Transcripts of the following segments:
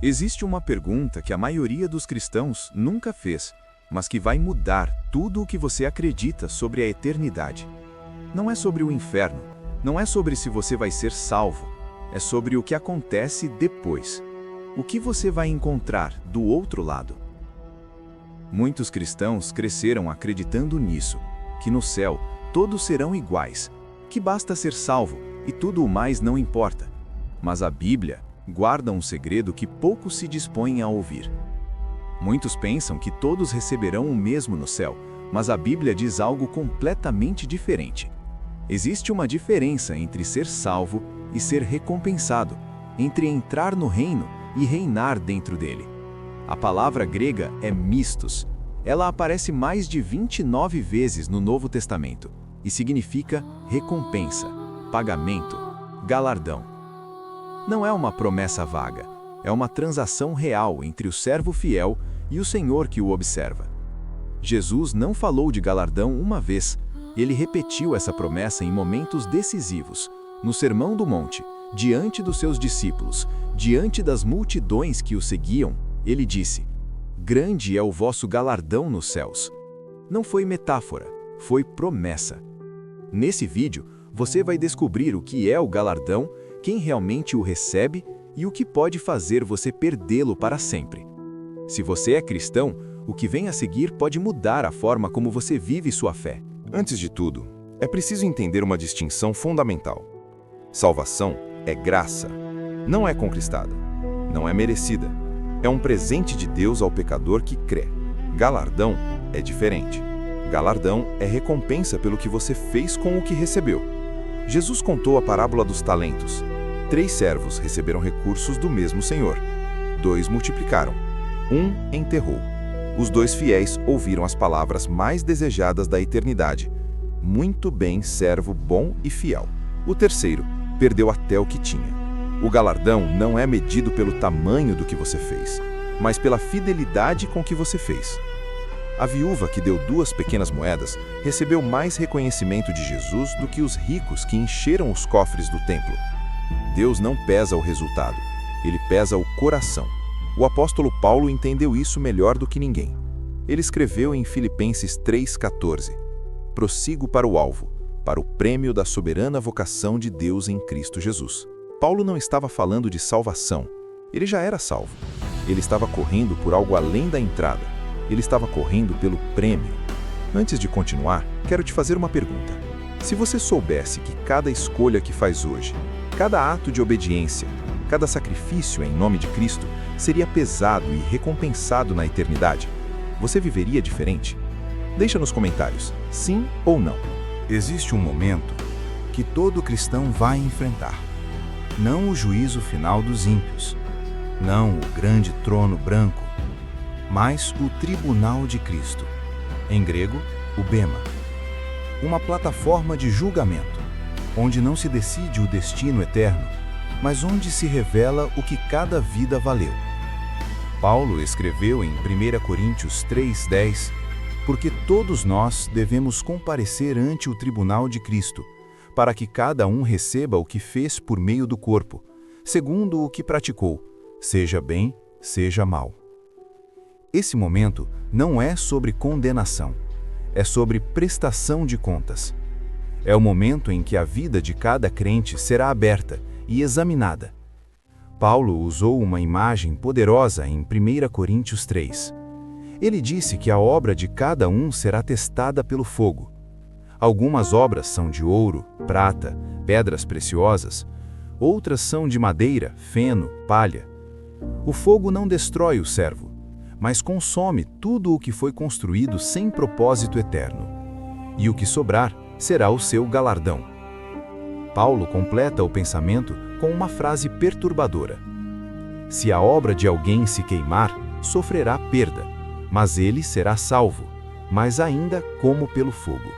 Existe uma pergunta que a maioria dos cristãos nunca fez, mas que vai mudar tudo o que você acredita sobre a eternidade. Não é sobre o inferno, não é sobre se você vai ser salvo, é sobre o que acontece depois. O que você vai encontrar do outro lado? Muitos cristãos cresceram acreditando nisso, que no céu todos serão iguais, que basta ser salvo e tudo o mais não importa. Mas a Bíblia guarda um segredo que poucos se dispõem a ouvir. Muitos pensam que todos receberão o mesmo no céu, mas a Bíblia diz algo completamente diferente. Existe uma diferença entre ser salvo e ser recompensado, entre entrar no reino e reinar dentro dele. A palavra grega é mistos. Ela aparece mais de 29 vezes no Novo Testamento e significa recompensa, pagamento, galardão. Não é uma promessa vaga, é uma transação real entre o servo fiel e o Senhor que o observa. Jesus não falou de galardão uma vez, ele repetiu essa promessa em momentos decisivos, no Sermão do Monte, diante dos seus discípulos, diante das multidões que o seguiam, ele disse: "Grande é o vosso galardão nos céus." Não foi metáfora, foi promessa. Nesse vídeo, você vai descobrir o que é o galardão, quem realmente o recebe e o que pode fazer você perdê-lo para sempre. Se você é cristão, o que vem a seguir pode mudar a forma como você vive sua fé. Antes de tudo, é preciso entender uma distinção fundamental. Salvação é graça, não é conquistada, não é merecida. É um presente de Deus ao pecador que crê. Galardão é diferente. Galardão é recompensa pelo que você fez com o que recebeu. Jesus contou a parábola dos talentos. 3 servos receberam recursos do mesmo Senhor. 2 multiplicaram. 1 enterrou. Os 2 fiéis ouviram as palavras mais desejadas da eternidade. Muito bem, servo bom e fiel. O terceiro perdeu até o que tinha. O galardão não é medido pelo tamanho do que você fez, mas pela fidelidade com que você fez. A viúva que deu 2 pequenas moedas recebeu mais reconhecimento de Jesus do que os ricos que encheram os cofres do templo. Deus não pesa o resultado, ele pesa o coração. O apóstolo Paulo entendeu isso melhor do que ninguém. Ele escreveu em Filipenses 3,14: "Prossigo para o alvo, para o prêmio da soberana vocação de Deus em Cristo Jesus." Paulo não estava falando de salvação, ele já era salvo. Ele estava correndo por algo além da entrada. Ele estava correndo pelo prêmio. Antes de continuar, quero te fazer uma pergunta. Se você soubesse que cada escolha que faz hoje, cada ato de obediência, cada sacrifício em nome de Cristo seria pesado e recompensado na eternidade, você viveria diferente? Deixa nos comentários, sim ou não. Existe um momento que todo cristão vai enfrentar. Não o juízo final dos ímpios, não o grande trono branco, mas o tribunal de Cristo, em grego, o bema. Uma plataforma de julgamento, onde não se decide o destino eterno, mas onde se revela o que cada vida valeu. Paulo escreveu em 1 Coríntios 3,10: "Porque todos nós devemos comparecer ante o tribunal de Cristo, para que cada um receba o que fez por meio do corpo, segundo o que praticou, seja bem, seja mal." Esse momento não é sobre condenação, é sobre prestação de contas. É o momento em que a vida de cada crente será aberta e examinada. Paulo usou uma imagem poderosa em 1 Coríntios 3. Ele disse que a obra de cada um será testada pelo fogo. Algumas obras são de ouro, prata, pedras preciosas. Outras são de madeira, feno, palha. O fogo não destrói o servo, mas consome tudo o que foi construído sem propósito eterno. E o que sobrar será o seu galardão. Paulo completa o pensamento com uma frase perturbadora: "Se a obra de alguém se queimar, sofrerá perda, mas ele será salvo, mas ainda como pelo fogo."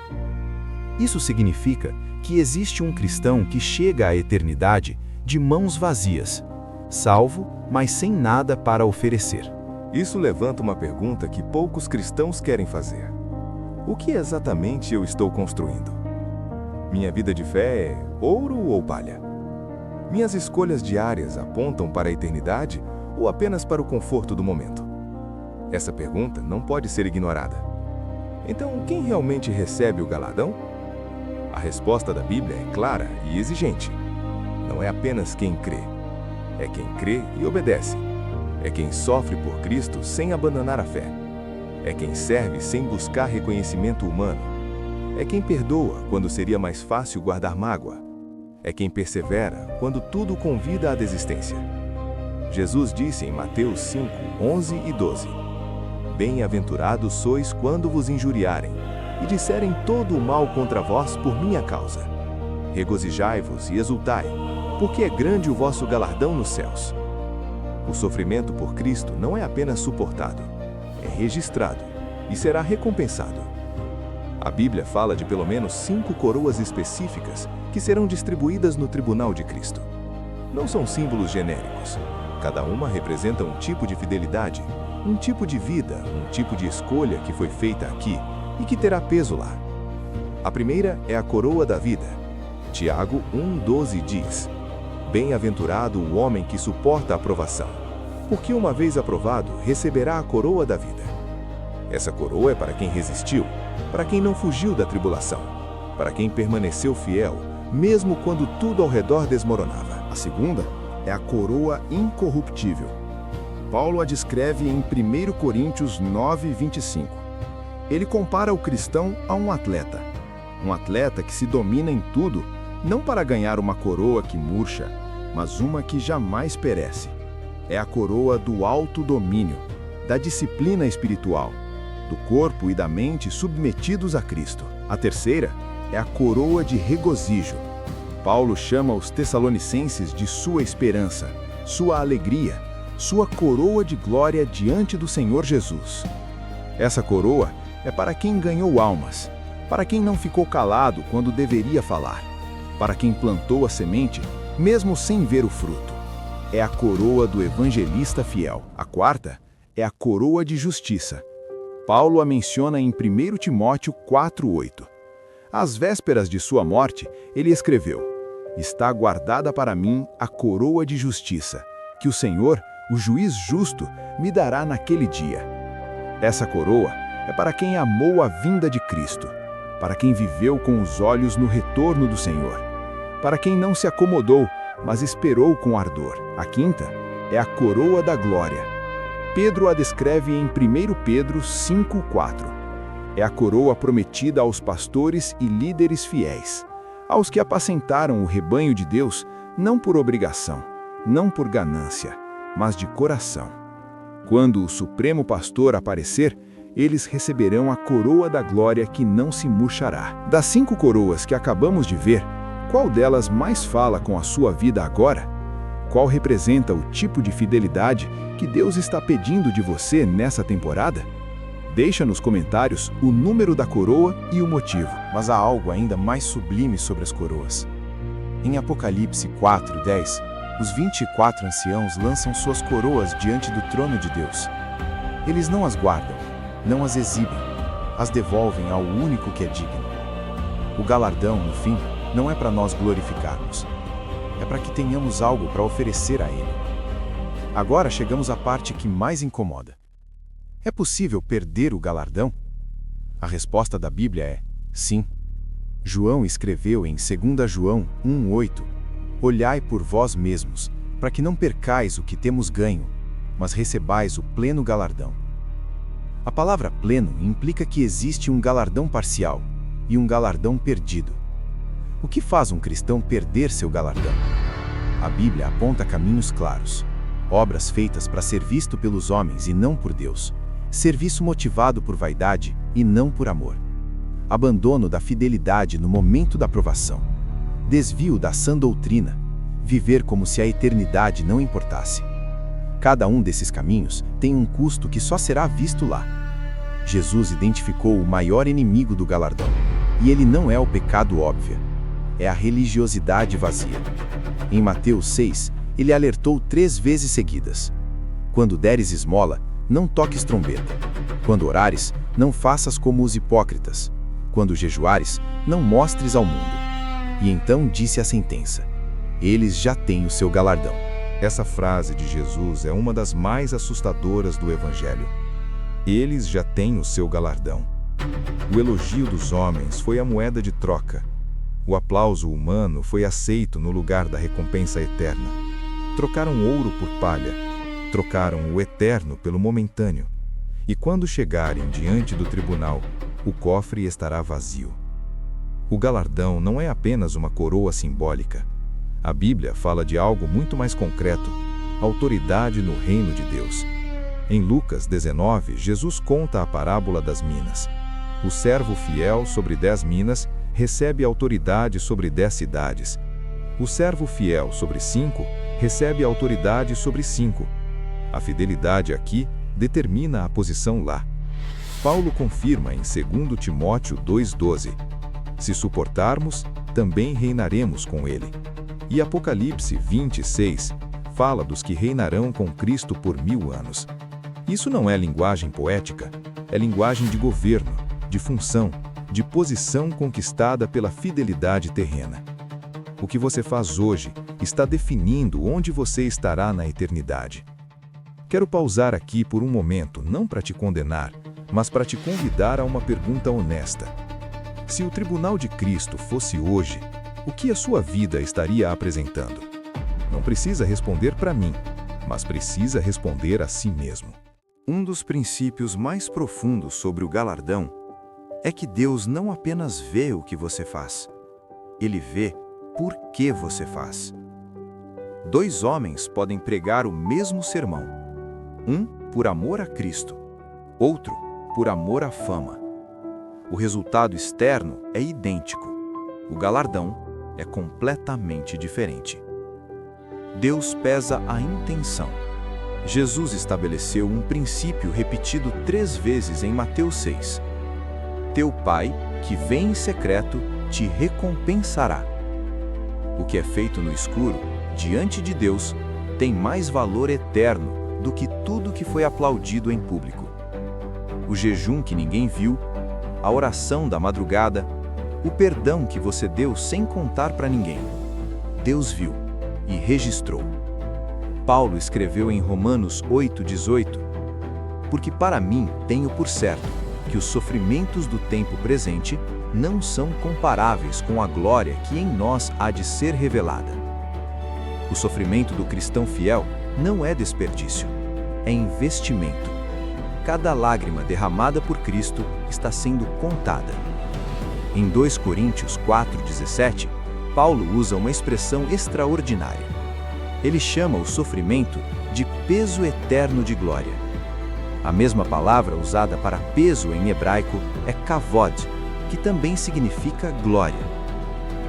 Isso significa que existe um cristão que chega à eternidade de mãos vazias, salvo, mas sem nada para oferecer. Isso levanta uma pergunta que poucos cristãos querem fazer. O que exatamente eu estou construindo? Minha vida de fé é ouro ou palha? Minhas escolhas diárias apontam para a eternidade ou apenas para o conforto do momento? Essa pergunta não pode ser ignorada. Então, quem realmente recebe o galardão? A resposta da Bíblia é clara e exigente. Não é apenas quem crê. É quem crê e obedece. É quem sofre por Cristo sem abandonar a fé. É quem serve sem buscar reconhecimento humano. É quem perdoa quando seria mais fácil guardar mágoa. É quem persevera quando tudo convida à desistência. Jesus disse em Mateus 5, 11 e 12: Bem-aventurados sois quando vos injuriarem e disserem todo o mal contra vós por minha causa. Regozijai-vos e exultai, porque é grande o vosso galardão nos céus. O sofrimento por Cristo não é apenas suportado, é registrado e será recompensado. A Bíblia fala de pelo menos 5 coroas específicas que serão distribuídas no tribunal de Cristo. Não são símbolos genéricos. Cada uma representa um tipo de fidelidade, um tipo de vida, um tipo de escolha que foi feita aqui e que terá peso lá. A primeira é a coroa da vida. Tiago 1,12 diz: Bem-aventurado o homem que suporta a provação, porque uma vez aprovado, receberá a coroa da vida. Essa coroa é para quem resistiu, para quem não fugiu da tribulação, para quem permaneceu fiel, mesmo quando tudo ao redor desmoronava. A segunda é a coroa incorruptível. Paulo a descreve em 1 Coríntios 9:25. Ele compara o cristão a um atleta que se domina em tudo, não para ganhar uma coroa que murcha, mas uma que jamais perece. É a coroa do autodomínio, da disciplina espiritual, do corpo e da mente submetidos a Cristo. A terceira é a coroa de regozijo. Paulo chama os Tessalonicenses de sua esperança, sua alegria, sua coroa de glória diante do Senhor Jesus. Essa coroa é para quem ganhou almas, para quem não ficou calado quando deveria falar, para quem plantou a semente, mesmo sem ver o fruto. É a coroa do evangelista fiel. A quarta é a coroa de justiça. Paulo a menciona em 1 Timóteo 4:8. Às vésperas de sua morte, ele escreveu: Está guardada para mim a coroa de justiça, que o Senhor, o juiz justo, me dará naquele dia. Essa coroa é para quem amou a vinda de Cristo, para quem viveu com os olhos no retorno do Senhor, para quem não se acomodou, mas esperou com ardor. A quinta é a coroa da glória. Pedro a descreve em 1 Pedro 5:4. É a coroa prometida aos pastores e líderes fiéis, aos que apacentaram o rebanho de Deus, não por obrigação, não por ganância, mas de coração. Quando o Supremo Pastor aparecer, eles receberão a coroa da glória que não se murchará. Das 5 coroas que acabamos de ver, qual delas mais fala com a sua vida agora? Qual representa o tipo de fidelidade que Deus está pedindo de você nessa temporada? Deixa nos comentários o número da coroa e o motivo. Mas há algo ainda mais sublime sobre as coroas. Em Apocalipse 4:10, os 24 anciãos lançam suas coroas diante do trono de Deus. Eles não as guardam, não as exibem, as devolvem ao único que é digno. O galardão, no fim, não é para nós glorificarmos. É para que tenhamos algo para oferecer a Ele. Agora chegamos à parte que mais incomoda. É possível perder o galardão? A resposta da Bíblia é sim. João escreveu em 2 João 1:8: Olhai por vós mesmos, para que não percais o que temos ganho, mas recebais o pleno galardão. A palavra pleno implica que existe um galardão parcial e um galardão perdido. O que faz um cristão perder seu galardão? A Bíblia aponta caminhos claros. Obras feitas para ser visto pelos homens e não por Deus. Serviço motivado por vaidade e não por amor. Abandono da fidelidade no momento da provação. Desvio da sã doutrina. Viver como se a eternidade não importasse. Cada um desses caminhos tem um custo que só será visto lá. Jesus identificou o maior inimigo do galardão. E ele não é o pecado óbvio. É a religiosidade vazia. Em Mateus 6, ele alertou 3 vezes seguidas: Quando deres esmola, não toques trombeta. Quando orares, não faças como os hipócritas. Quando jejuares, não mostres ao mundo. E então disse a sentença: Eles já têm o seu galardão. Essa frase de Jesus é uma das mais assustadoras do Evangelho. Eles já têm o seu galardão. O elogio dos homens foi a moeda de troca. O aplauso humano foi aceito no lugar da recompensa eterna. Trocaram ouro por palha, trocaram o eterno pelo momentâneo. E quando chegarem diante do tribunal, o cofre estará vazio. O galardão não é apenas uma coroa simbólica. A Bíblia fala de algo muito mais concreto: autoridade no reino de Deus. Em Lucas 19, Jesus conta a parábola das minas. O servo fiel sobre 10 minas recebe autoridade sobre 10 cidades. O servo fiel sobre 5 recebe autoridade sobre 5. A fidelidade aqui determina a posição lá. Paulo confirma em 2 Timóteo 2,12: se suportarmos, também reinaremos com ele. E Apocalipse 26 fala dos que reinarão com Cristo por 1000 anos. Isso não é linguagem poética, é linguagem de governo, de função, de posição conquistada pela fidelidade terrena. O que você faz hoje está definindo onde você estará na eternidade. Quero pausar aqui por um momento, não para te condenar, mas para te convidar a uma pergunta honesta. Se o tribunal de Cristo fosse hoje, o que a sua vida estaria apresentando? Não precisa responder para mim, mas precisa responder a si mesmo. Um dos princípios mais profundos sobre o galardão é que Deus não apenas vê o que você faz, Ele vê por que você faz. 2 homens podem pregar o mesmo sermão, um por amor a Cristo, outro por amor à fama. O resultado externo é idêntico, o galardão é completamente diferente. Deus pesa a intenção. Jesus estabeleceu um princípio repetido 3 vezes em Mateus 6. Teu Pai, que vem em secreto, te recompensará. O que é feito no escuro, diante de Deus, tem mais valor eterno do que tudo que foi aplaudido em público. O jejum que ninguém viu, a oração da madrugada, o perdão que você deu sem contar para ninguém. Deus viu e registrou. Paulo escreveu em Romanos 8,18: porque para mim tenho por certo que os sofrimentos do tempo presente não são comparáveis com a glória que em nós há de ser revelada. O sofrimento do cristão fiel não é desperdício, é investimento. Cada lágrima derramada por Cristo está sendo contada. Em 2 Coríntios 4,17, Paulo usa uma expressão extraordinária. Ele chama o sofrimento de peso eterno de glória. A mesma palavra usada para peso em hebraico é kavod, que também significa glória.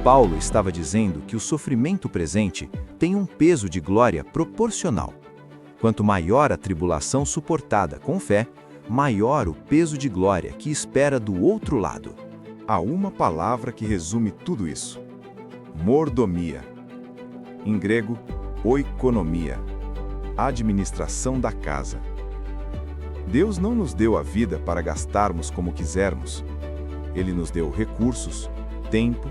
Paulo estava dizendo que o sofrimento presente tem um peso de glória proporcional. Quanto maior a tribulação suportada com fé, maior o peso de glória que espera do outro lado. Há uma palavra que resume tudo isso: mordomia. Em grego, oikonomia, administração da casa. Deus não nos deu a vida para gastarmos como quisermos. Ele nos deu recursos, tempo,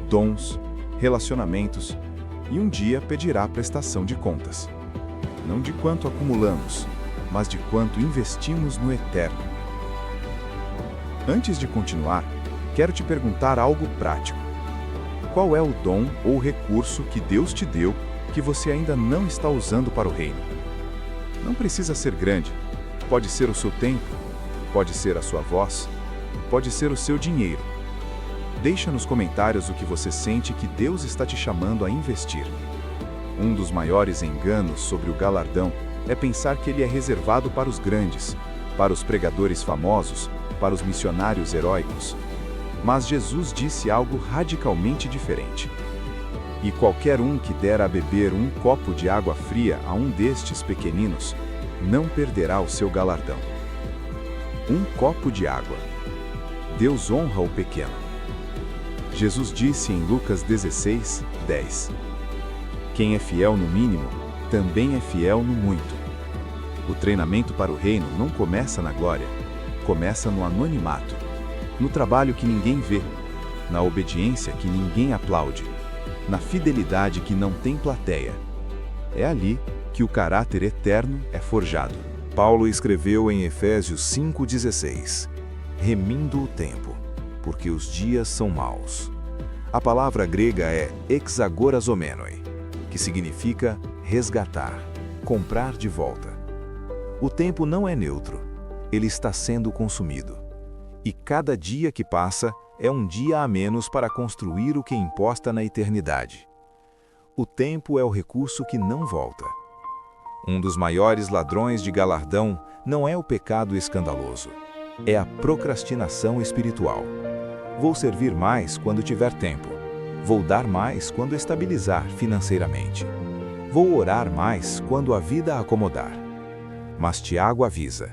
dons, relacionamentos e um dia pedirá prestação de contas. Não de quanto acumulamos, mas de quanto investimos no eterno. Antes de continuar, quero te perguntar algo prático. Qual é o dom ou recurso que Deus te deu que você ainda não está usando para o reino? Não precisa ser grande. Pode ser o seu tempo, pode ser a sua voz, pode ser o seu dinheiro. Deixa nos comentários o que você sente que Deus está te chamando a investir. Um dos maiores enganos sobre o galardão é pensar que ele é reservado para os grandes, para os pregadores famosos, para os missionários heróicos. Mas Jesus disse algo radicalmente diferente. E qualquer um que der a beber um copo de água fria a um destes pequeninos, não perderá o seu galardão. Um copo de água. Deus honra o pequeno. Jesus disse em Lucas 16:10: quem é fiel no mínimo, também é fiel no muito. O treinamento para o reino não começa na glória, começa no anonimato, no trabalho que ninguém vê, na obediência que ninguém aplaude, na fidelidade que não tem plateia. É ali que o caráter eterno é forjado. Paulo escreveu em Efésios 5,16: remindo o tempo, porque os dias são maus. A palavra grega é exagorazomenoi, que significa resgatar, comprar de volta. O tempo não é neutro, ele está sendo consumido. E cada dia que passa é um dia a menos para construir o que imposta na eternidade. O tempo é o recurso que não volta. Um dos maiores ladrões de galardão não é o pecado escandaloso, é a procrastinação espiritual. Vou servir mais quando tiver tempo. Vou dar mais quando estabilizar financeiramente. Vou orar mais quando a vida acomodar. Mas Tiago avisa: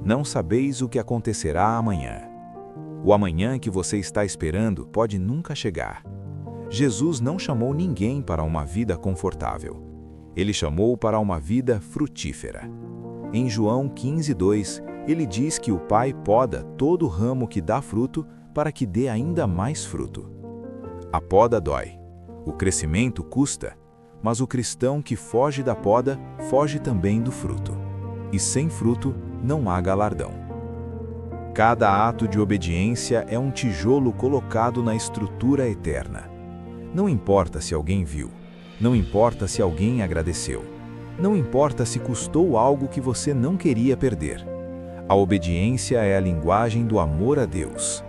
não sabeis o que acontecerá amanhã. O amanhã que você está esperando pode nunca chegar. Jesus não chamou ninguém para uma vida confortável. Ele chamou para uma vida frutífera. Em João 15:2, ele diz que o Pai poda todo ramo que dá fruto para que dê ainda mais fruto. A poda dói. O crescimento custa, mas o cristão que foge da poda, foge também do fruto. E sem fruto, não há galardão. Cada ato de obediência é um tijolo colocado na estrutura eterna. Não importa se alguém viu, não importa se alguém agradeceu, não importa se custou algo que você não queria perder. A obediência é a linguagem do amor a Deus.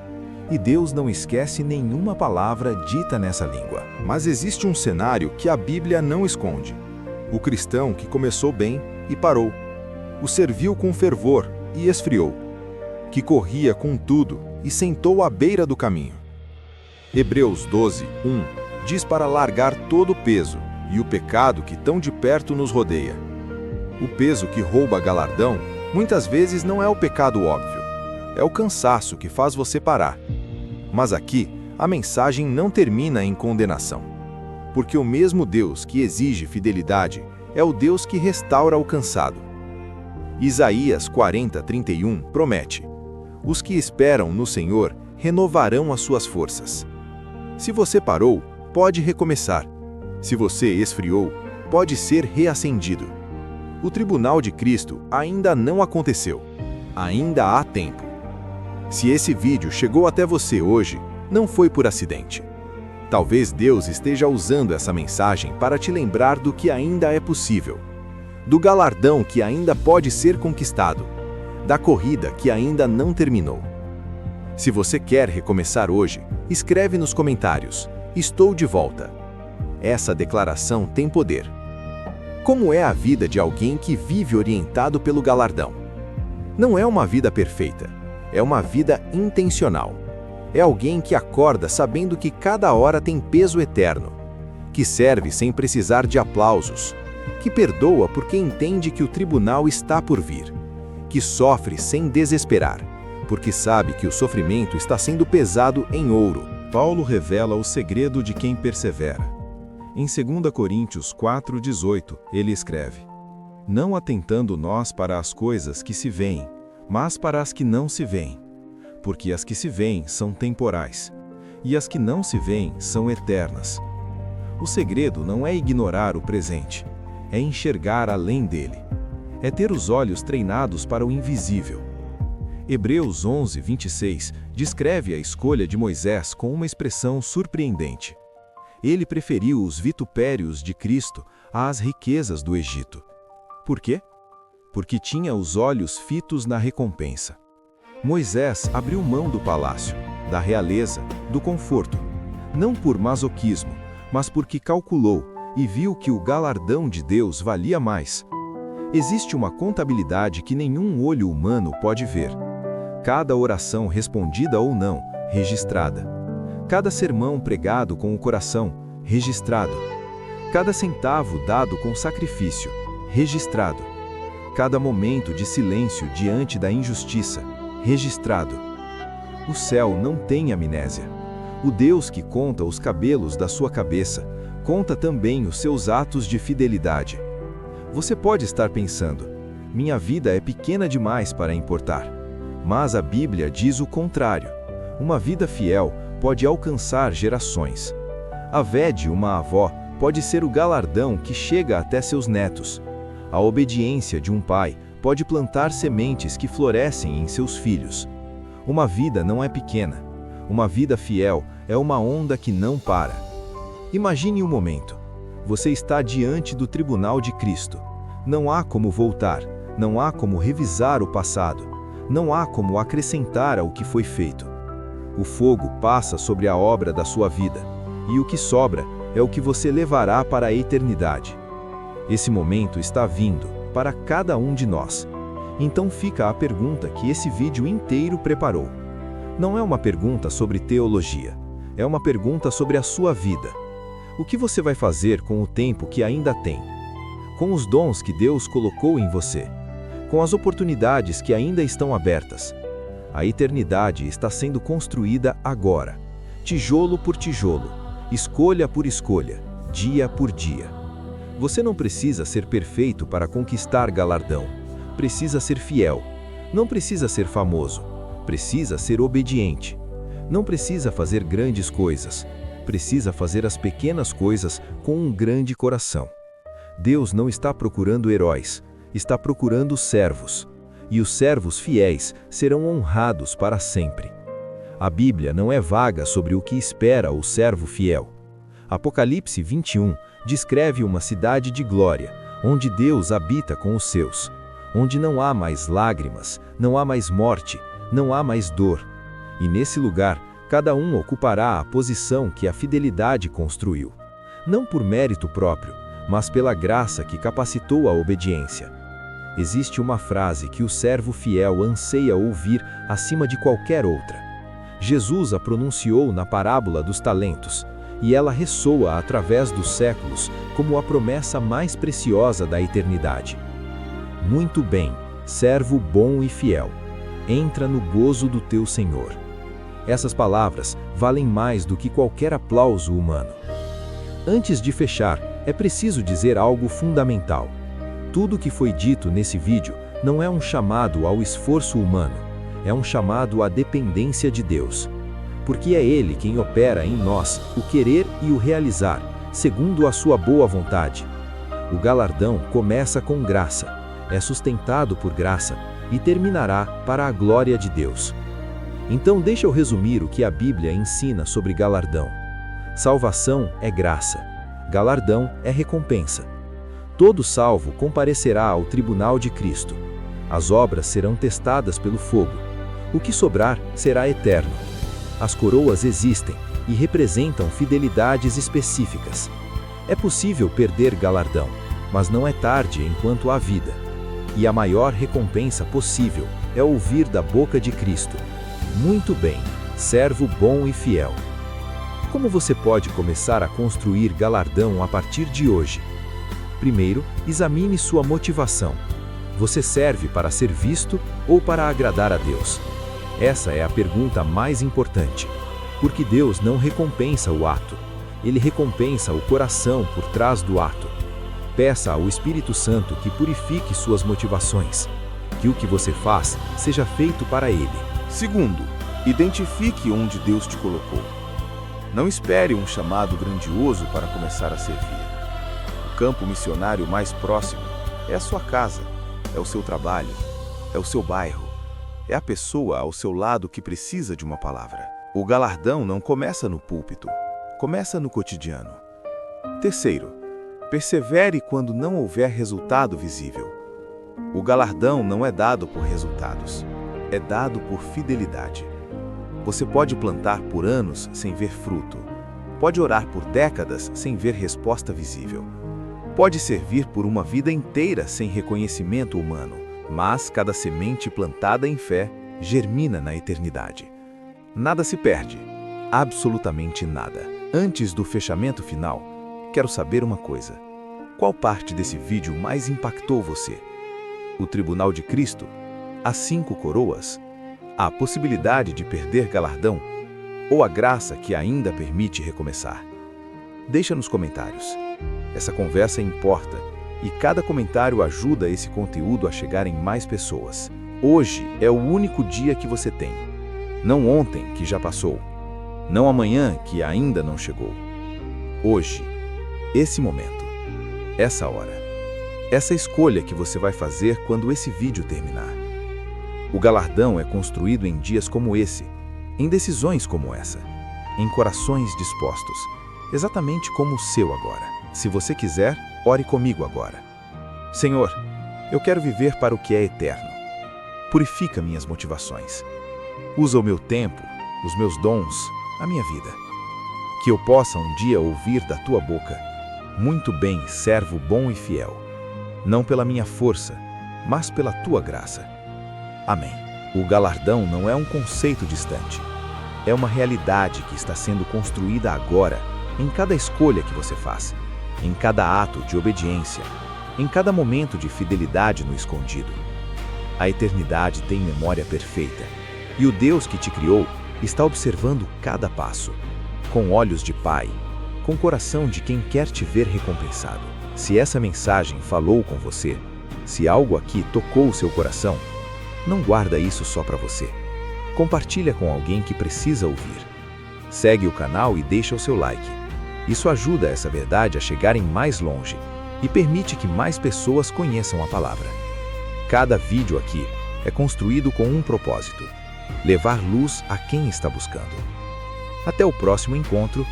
E Deus não esquece nenhuma palavra dita nessa língua. Mas existe um cenário que a Bíblia não esconde. O cristão que começou bem e parou. O serviu com fervor e esfriou. Que corria com tudo e sentou à beira do caminho. Hebreus 12:1 diz para largar todo o peso e o pecado que tão de perto nos rodeia. O peso que rouba galardão muitas vezes não é o pecado óbvio. É o cansaço que faz você parar. Mas aqui, a mensagem não termina em condenação. Porque o mesmo Deus que exige fidelidade é o Deus que restaura o cansado. Isaías 40:31 promete: os que esperam no Senhor renovarão as suas forças. Se você parou, pode recomeçar. Se você esfriou, pode ser reacendido. O tribunal de Cristo ainda não aconteceu. Ainda há tempo. Se esse vídeo chegou até você hoje, não foi por acidente. Talvez Deus esteja usando essa mensagem para te lembrar do que ainda é possível, do galardão que ainda pode ser conquistado, da corrida que ainda não terminou. Se você quer recomeçar hoje, escreve nos comentários: estou de volta. Essa declaração tem poder. Como é a vida de alguém que vive orientado pelo galardão? Não é uma vida perfeita. É uma vida intencional. É alguém que acorda sabendo que cada hora tem peso eterno, que serve sem precisar de aplausos, que perdoa porque entende que o tribunal está por vir, que sofre sem desesperar, porque sabe que o sofrimento está sendo pesado em ouro. Paulo revela o segredo de quem persevera. Em 2 Coríntios 4:18, ele escreve: não atentando nós para as coisas que se veem, mas para as que não se veem, porque as que se veem são temporais, e as que não se veem são eternas. O segredo não é ignorar o presente, é enxergar além dele, é ter os olhos treinados para o invisível. Hebreus 11:26 descreve a escolha de Moisés com uma expressão surpreendente. Ele preferiu os vitupérios de Cristo às riquezas do Egito. Por quê? Porque tinha os olhos fitos na recompensa. Moisés abriu mão do palácio, da realeza, do conforto, não por masoquismo, mas porque calculou e viu que o galardão de Deus valia mais. Existe uma contabilidade que nenhum olho humano pode ver. Cada oração respondida ou não, registrada. Cada sermão pregado com o coração, registrado. Cada centavo dado com sacrifício, registrado. Cada momento de silêncio diante da injustiça, registrado. O céu não tem amnésia. O Deus que conta os cabelos da sua cabeça, conta também os seus atos de fidelidade. Você pode estar pensando: minha vida é pequena demais para importar. Mas a Bíblia diz o contrário. Uma vida fiel pode alcançar gerações. A Vede, uma avó, pode ser o galardão que chega até seus netos. A obediência de um pai pode plantar sementes que florescem em seus filhos. Uma vida não é pequena. Uma vida fiel é uma onda que não para. Imagine um momento. Você está diante do tribunal de Cristo. Não há como voltar, não há como revisar o passado, não há como acrescentar ao que foi feito. O fogo passa sobre a obra da sua vida, e o que sobra é o que você levará para a eternidade. Esse momento está vindo para cada um de nós. Então fica a pergunta que esse vídeo inteiro preparou. Não é uma pergunta sobre teologia, é uma pergunta sobre a sua vida. O que você vai fazer com o tempo que ainda tem? Com os dons que Deus colocou em você? Com as oportunidades que ainda estão abertas? A eternidade está sendo construída agora, tijolo por tijolo, escolha por escolha, dia por dia. Você não precisa ser perfeito para conquistar galardão. Precisa ser fiel. Não precisa ser famoso. Precisa ser obediente. Não precisa fazer grandes coisas. Precisa fazer as pequenas coisas com um grande coração. Deus não está procurando heróis, está procurando servos. E os servos fiéis serão honrados para sempre. A Bíblia não é vaga sobre o que espera o servo fiel. Apocalipse 21 descreve uma cidade de glória, onde Deus habita com os seus, onde não há mais lágrimas, não há mais morte, não há mais dor. E nesse lugar, cada um ocupará a posição que a fidelidade construiu. Não por mérito próprio, mas pela graça que capacitou a obediência. Existe uma frase que o servo fiel anseia ouvir acima de qualquer outra. Jesus a pronunciou na parábola dos talentos, e ela ressoa através dos séculos como a promessa mais preciosa da eternidade. Muito bem, servo bom e fiel, entra no gozo do teu Senhor. Essas palavras valem mais do que qualquer aplauso humano. Antes de fechar, é preciso dizer algo fundamental. Tudo que foi dito nesse vídeo não é um chamado ao esforço humano, é um chamado à dependência de Deus. Porque é Ele quem opera em nós o querer e o realizar, segundo a sua boa vontade. O galardão começa com graça, é sustentado por graça e terminará para a glória de Deus. Então deixa eu resumir o que a Bíblia ensina sobre galardão. Salvação é graça, galardão é recompensa. Todo salvo comparecerá ao tribunal de Cristo. As obras serão testadas pelo fogo. O que sobrar será eterno. As coroas existem e representam fidelidades específicas. É possível perder galardão, mas não é tarde enquanto há vida. E a maior recompensa possível é ouvir da boca de Cristo: muito bem, servo bom e fiel. Como você pode começar a construir galardão a partir de hoje? Primeiro, examine sua motivação. Você serve para ser visto ou para agradar a Deus? Essa é a pergunta mais importante, porque Deus não recompensa o ato, Ele recompensa o coração por trás do ato. Peça ao Espírito Santo que purifique suas motivações, que o que você faz seja feito para Ele. Segundo, identifique onde Deus te colocou. Não espere um chamado grandioso para começar a servir. O campo missionário mais próximo é a sua casa, é o seu trabalho, é o seu bairro. É a pessoa ao seu lado que precisa de uma palavra. O galardão não começa no púlpito, começa no cotidiano. Terceiro, persevere quando não houver resultado visível. O galardão não é dado por resultados, é dado por fidelidade. Você pode plantar por anos sem ver fruto. Pode orar por décadas sem ver resposta visível. Pode servir por uma vida inteira sem reconhecimento humano. Mas cada semente plantada em fé germina na eternidade. Nada se perde, absolutamente nada. Antes do fechamento final, quero saber uma coisa. Qual parte desse vídeo mais impactou você? O tribunal de Cristo? As 5 coroas? A possibilidade de perder galardão? Ou a graça que ainda permite recomeçar? Deixa nos comentários. Essa conversa importa. E cada comentário ajuda esse conteúdo a chegar em mais pessoas. Hoje é o único dia que você tem. Não ontem, que já passou. Não amanhã, que ainda não chegou. Hoje. esse momento, essa hora, essa escolha que você vai fazer quando esse vídeo terminar. O galardão é construído em dias como esse, em decisões como essa, em corações dispostos, exatamente como o seu agora. Se você quiser, ore comigo agora. Senhor, eu quero viver para o que é eterno. Purifica minhas motivações. Usa o meu tempo, os meus dons, a minha vida. Que eu possa um dia ouvir da tua boca: muito bem, servo bom e fiel. Não pela minha força, mas pela tua graça. Amém. O galardão não é um conceito distante. É uma realidade que está sendo construída agora, em cada escolha que você faz, em cada ato de obediência, em cada momento de fidelidade no escondido. A eternidade tem memória perfeita, e o Deus que te criou está observando cada passo, com olhos de pai, com coração de quem quer te ver recompensado. Se essa mensagem falou com você, se algo aqui tocou o seu coração, não guarda isso só para você. Compartilha com alguém que precisa ouvir. Segue o canal e deixa o seu like. Isso ajuda essa verdade a chegarem mais longe e permite que mais pessoas conheçam a palavra. Cada vídeo aqui é construído com um propósito: levar luz a quem está buscando. Até o próximo encontro.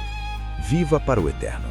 Viva para o eterno.